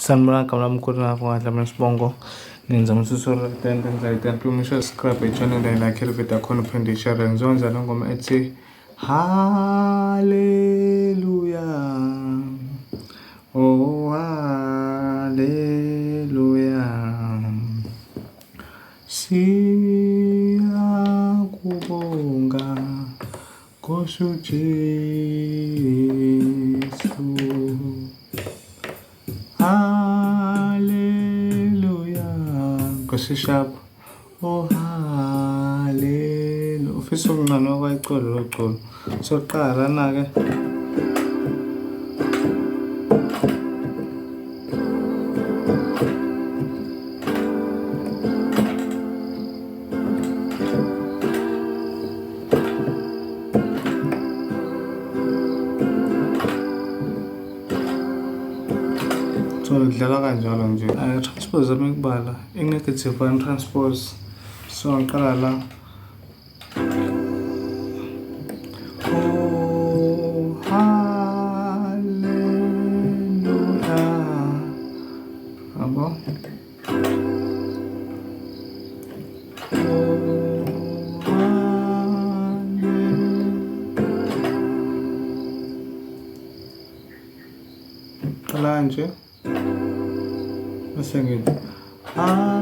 Sanibona gama lami mkhulu ngakho ngadla sibongo nenza umsuso Itende ngizayitenda plumisho subscribe i-channel la like ile video akhona uphinde share ngizonza ngoma ethi hallelujah oh hallelujah siyakubonga Nkosi Jesu hallelujah Nkosi sharp oh hallelujah ufisa umncane wakwayicolo lo colo soqala na-ke so ngidlala kanjalo nje transpose zami kubala i-negative one transpose so ngiqala la oh hallelujah abo qala nje singing hallelujah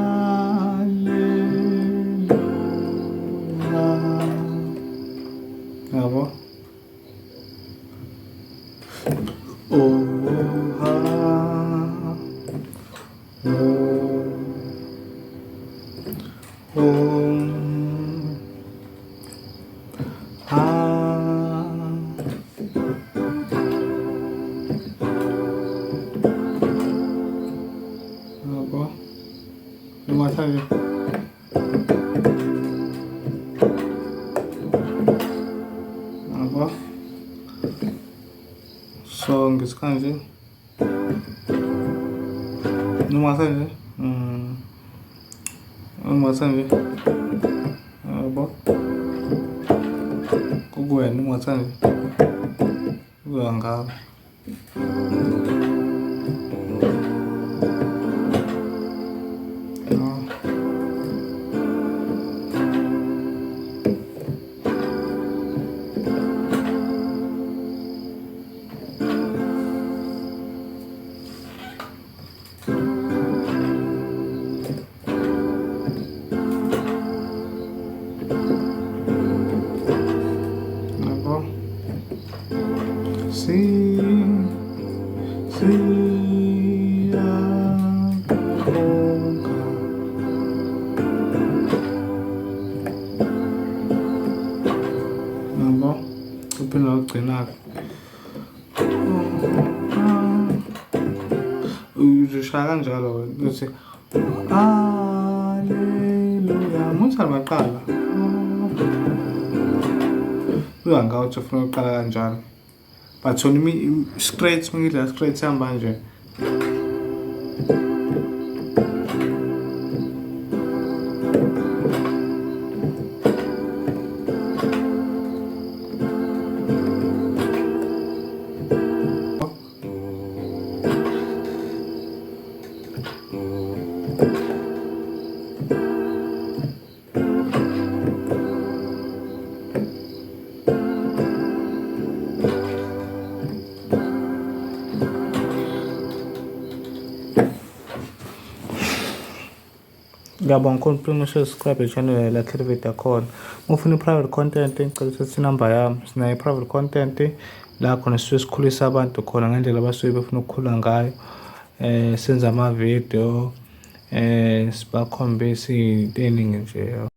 abo oh ha oh ha abo mata je abo so ngisikanje mata je mata je abo kukwena mata je uyangaba uphinda ugcinaka uzoshaya kanjalo uthi haleluya musa maqala uyangawo uthi ufuna uqala kanjalo but wona straight ngidla straight hamba nje ngiyabonga kakhulu plumisho subscribe i-channel la like video akhona mufuna i-private content ngicela ukuthi inamba yami sinayo i-private content la khona sisuke sikhulisa abantu khona ngendlela abasuke befuna ukukhula ngayo senza ama-video sibakhombisa into eningi nje.